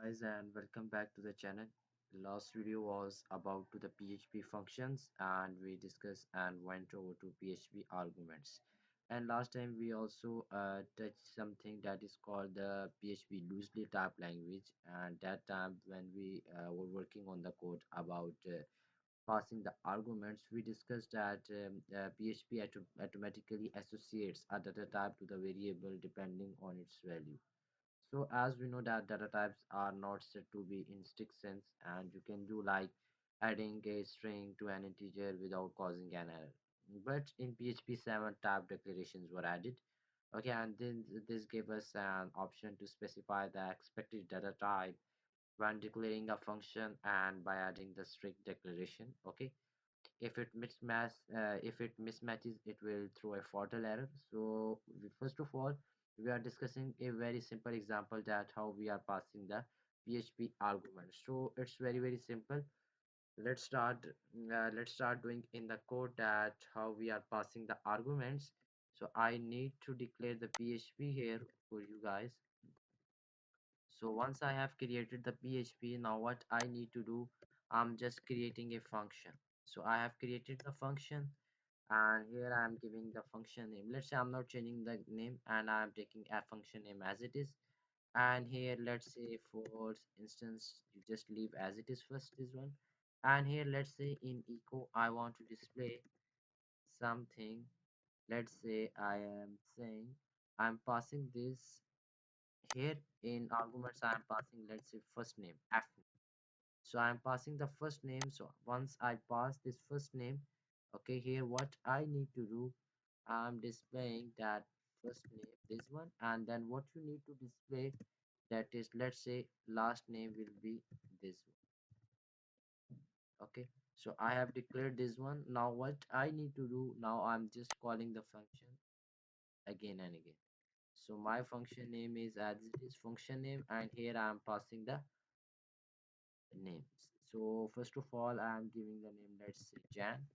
Guys, and welcome back to the channel. Last video was about to the PHP functions and we discussed and went over to PHP arguments. And last time we also touched something that is called the PHP loosely typed language, and that time when we were working on the code about passing the arguments, we discussed that PHP automatically associates a data type to the variable depending on its value. So as we know that data types are not said to be in strict sense, and you can do like adding a string to an integer without causing an error. But in PHP 7 type declarations were added. Okay, and then this gave us an option to specify the expected data type when declaring a function and by adding the strict declaration. Okay, if it mismatches, it will throw a fatal error. So first of all, we are discussing a very simple example that how we are passing the PHP argument. So it's very simple. Let's start doing in the code that how we are passing the arguments. So I need to declare the PHP here for you guys. So once I have created the PHP, now what I need to do, I'm just creating a function. So I have created the function, and here I am giving the function name. Let's say I'm not changing the name and I am taking a function name as it is. And here let's say for instance you just leave as it is first, this one. And here let's say in echo I want to display something. Let's say I am saying I'm passing this here in arguments. I am passing, let's say, first name F. So I'm passing the first name. So once I pass this first name, okay, here what I need to do, I'm displaying that first name, this one. And then what you need to display, that is, let's say last name will be this one. Okay, so I have declared this one. Now what I need to do, now I'm just calling the function again and again. So my function name is as it is function name, and here I'm passing the names. So first of all, I'm giving the name, let's say Jan.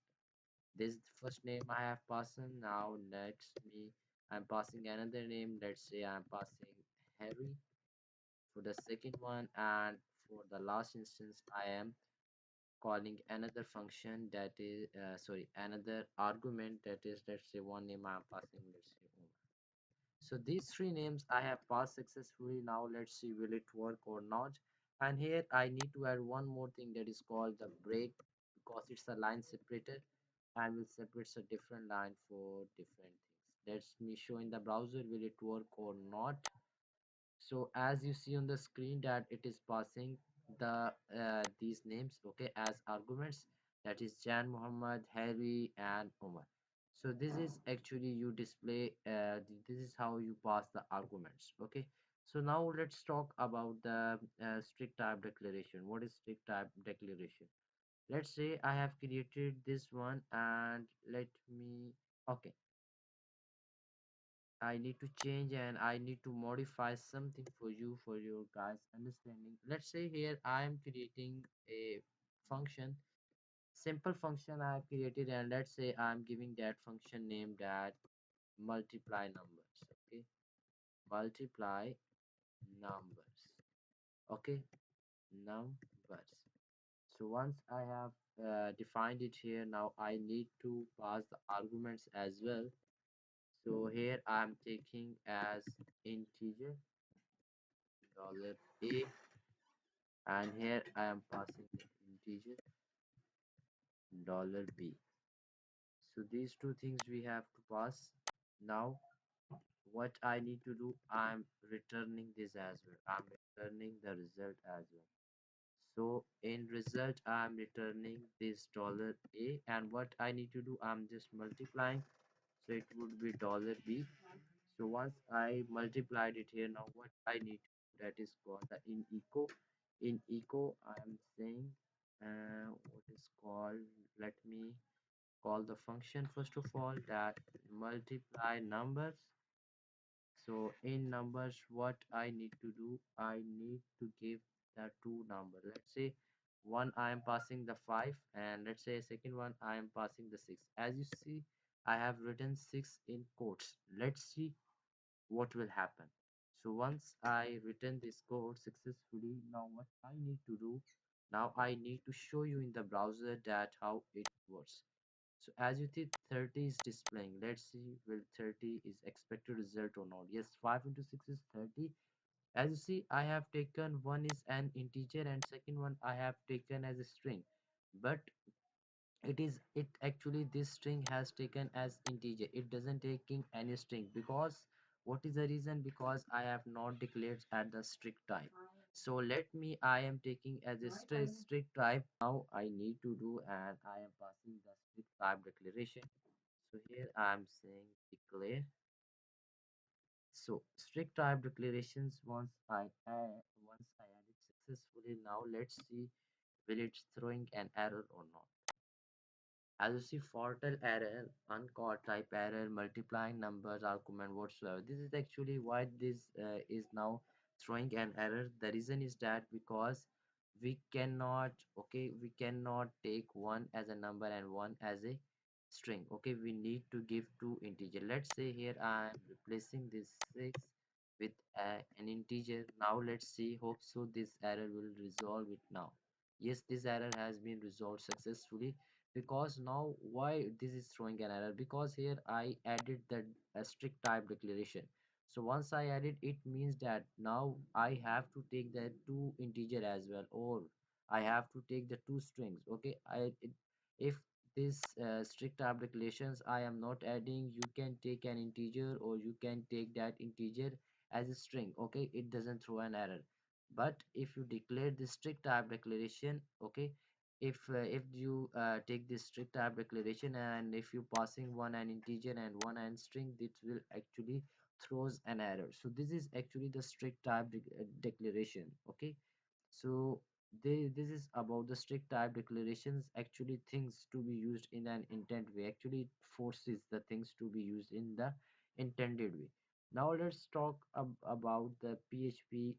This is the first name I have passed. Now next me, I'm passing another name. Let's say I'm passing Harry for the second one, and for the last instance I am calling another function, that is sorry, another argument, that is, let's say one name I'm passing, let's say Omar. So these three names I have passed successfully. Now let's see will it work or not. And here I need to add one more thing, that is called the break, because it's a line separator and will separate a different line for different things. Let's me show in the browser will it work or not. So as you see on the screen that it is passing the these names, okay, as arguments, that is Jan, Muhammad, Harry and Omar. So this is actually you display this is how you pass the arguments. Okay, so now let's talk about the strict type declaration. What is strict type declaration? Let's say I have created this one, and let me, okay, I need to change and I need to modify something for you for your guys understanding. Let's say here I am creating a function, simple function I have created, and let's say I'm giving that function name that multiply numbers. Okay, multiply numbers. Okay, numbers. So once I have defined it here, now I need to pass the arguments as well. So here I'm taking as integer $a, and here I am passing the integer $b. So these two things we have to pass. Now what I need to do, I'm returning this as well. I'm returning the result as well. So in result I'm returning this $a, and what I need to do, I'm just multiplying, so it would be $b. So once I multiplied it here, now what I need to do, that is called the in echo. In echo I'm saying what is called, let me call the function first of all, that multiply numbers. So in numbers what I need to do, I need to give the two number. Let's say one I am passing the 5, and let's say second one I am passing the 6. As you see, I have written 6 in quotes. Let's see what will happen. So once I written this code successfully, now what I need to do, now I need to show you in the browser that how it works. So as you see 30 is displaying. Let's see will 30 is expected result or not. Yes, 5 into 6 is 30. As you see, I have taken one is an integer and second one I have taken as a string. But it actually this string has taken as integer. It doesn't taking any string because what is the reason? Because I have not declared at the strict type. So let me I am taking as a strict type. Now I need to do and I am passing the strict type declaration. So here I am saying declare. So strict type declarations once I add it successfully. Now let's see will it throwing an error or not. As you see, fatal error, uncaught type error, multiplying numbers, argument whatsoever. This is actually why this is now throwing an error. The reason is that because we cannot take one as a number and one as a string. Okay, we need to give two integer. Let's say here I am replacing this 6 with an integer. Now let's see, hope so this error will resolve it now. Yes, this error has been resolved successfully. Because now why this is throwing an error, because here I added that a strict type declaration. So once I added it means that now I have to take the two integer as well, or I have to take the two strings. Okay, if this strict type declarations I am not adding, you can take an integer or you can take that integer as a string. Okay, it doesn't throw an error. But if you declare the strict type declaration, okay, if you take this strict type declaration and if you passing one an integer and one an string, this will actually throws an error. So this is actually the strict type declaration. Okay, so this is about the strict type declarations, actually things to be used in an intent way. Actually it forces the things to be used in the intended way. Now let's talk about the PHP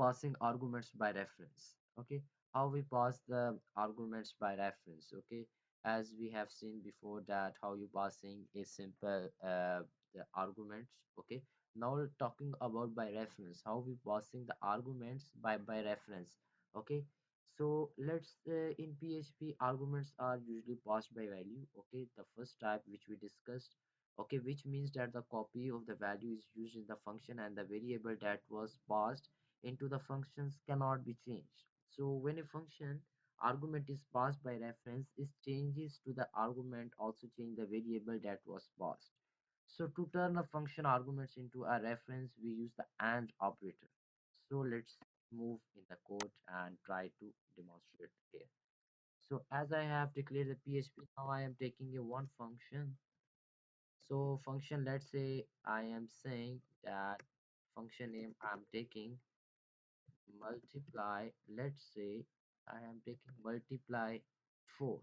passing arguments by reference. Okay, how we pass the arguments by reference. Okay, as we have seen before that how you passing a simple the arguments. Okay, now we're talking about by reference, how we passing the arguments by reference. Okay, so let's in PHP arguments are usually passed by value. Okay, the first type which we discussed. Okay, which means that the copy of the value is used in the function and the variable that was passed into the functions cannot be changed. So when a function argument is passed by reference, it changes to the argument also change the variable that was passed. So to turn a function arguments into a reference, we use the AND operator. So let's move in the code and try to demonstrate here. So as I have declared the PHP, now I am taking a one function. So function, let's say I am saying that function name I'm taking multiply, let's say I am taking multiply 4 or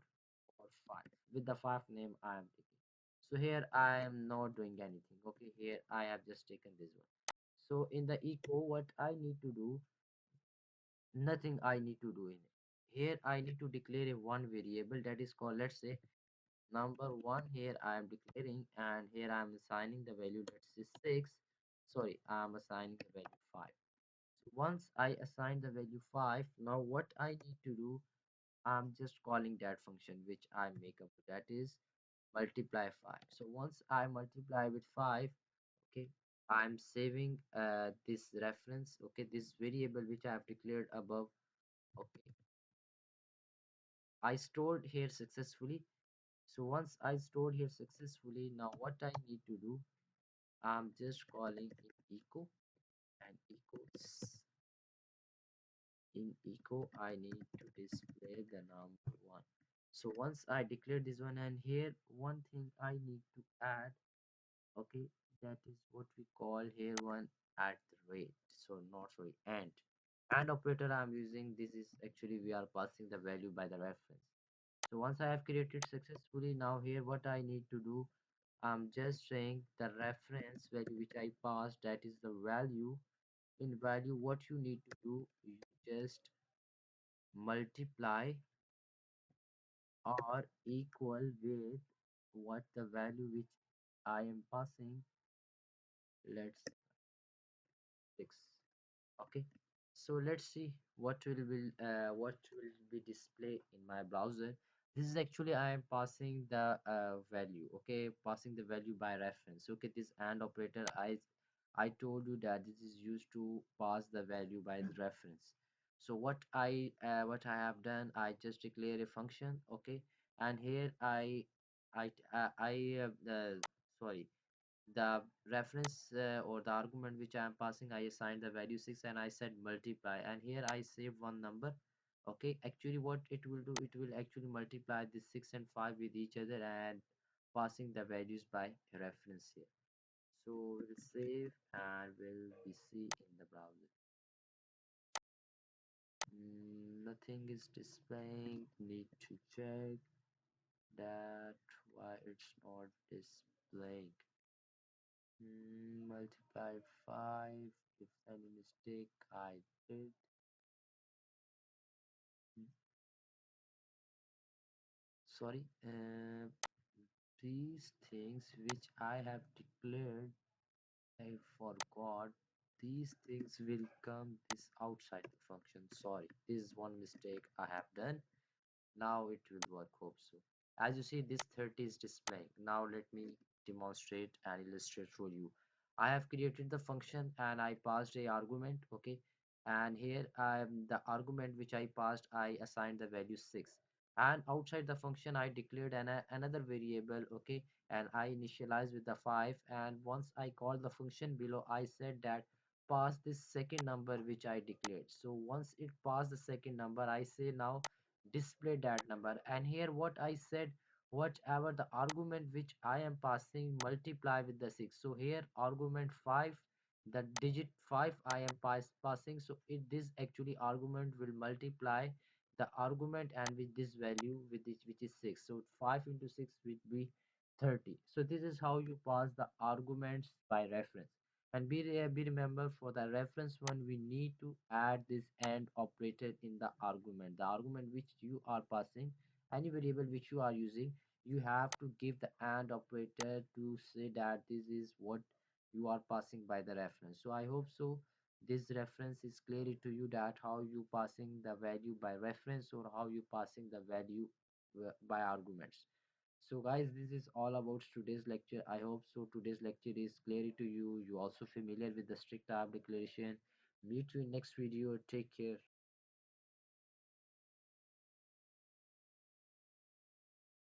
5 with the 5 name I am taking. So here I am not doing anything. Okay, here I have just taken this one. So in the echo what I need to do, nothing I need to do in it. Here I need to declare a one variable that is called, let's say, number one. Here I am declaring and here I am assigning the value, let's say 6. Sorry, I am assigning the value 5. Once I assign the value 5, now what I need to do, I'm just calling that function which I make up, that is multiply 5. So once I multiply with 5, okay, I'm saving this reference, okay, this variable which I have declared above. Okay, I stored here successfully. So once I stored here successfully, now what I need to do, I'm just calling in echo and in echo I need to display the number one. So once I declare this one, and here one thing I need to add, okay, that is what we call here one at the rate. So not sorry, and operator I'm using, this is actually we are passing the value by the reference. So once I have created successfully, now here what I need to do, I'm just saying the reference value which I passed, that is the value. In value what you need to do, you just multiply or equal with what the value which I am passing. let's fix. Okay, so let's see what will be display in my browser. This is actually I am passing the value. Okay, passing the value by reference. Okay, this AND operator, I told you that this is used to pass the value by the reference. So what I have done, I just declare a function. Okay, and here I sorry, the reference or the argument which I am passing, I assigned the value 6 and I said multiply, and here I save one number. Okay, actually what it will do, it will actually multiply this 6 and 5 with each other and passing the values by reference here. So we'll save and we'll be see in the browser. Nothing is displaying, need to check that why it's not displaying. Multiply 5. If any mistake I did. Mm, Sorry. These things which I have declared, I forgot. These things will come this outside the function. Sorry, this is one mistake I have done. Now it will work, hope so. As you see, this 30 is displaying. Now let me demonstrate and illustrate for you. I have created the function and I passed a argument. Okay, and here the argument which I passed, I assigned the value 6, and outside the function I declared another variable. Okay, and I initialized with the 5, and once I called the function below, I said that pass this second number which I declared. So once it passed the second number, I say now display that number. And here what I said, whatever the argument which I am passing multiply with the 6. So here argument 5, the digit 5 I am passing, so it this actually argument will multiply the argument and with this value with this which is 6. So 5 into 6 will be 30. So this is how you pass the arguments by reference. And be remember, for the reference one, we need to add this AND operator in the argument. The argument which you are passing, any variable which you are using, you have to give the AND operator to say that this is what you are passing by the reference. So I hope so this reference is clear to you, that how you passing the value by reference or how you passing the value by arguments. So guys, this is all about today's lecture. I hope so today's lecture is clear to you. You also familiar with the strict tab declaration. Meet you in next video. Take care.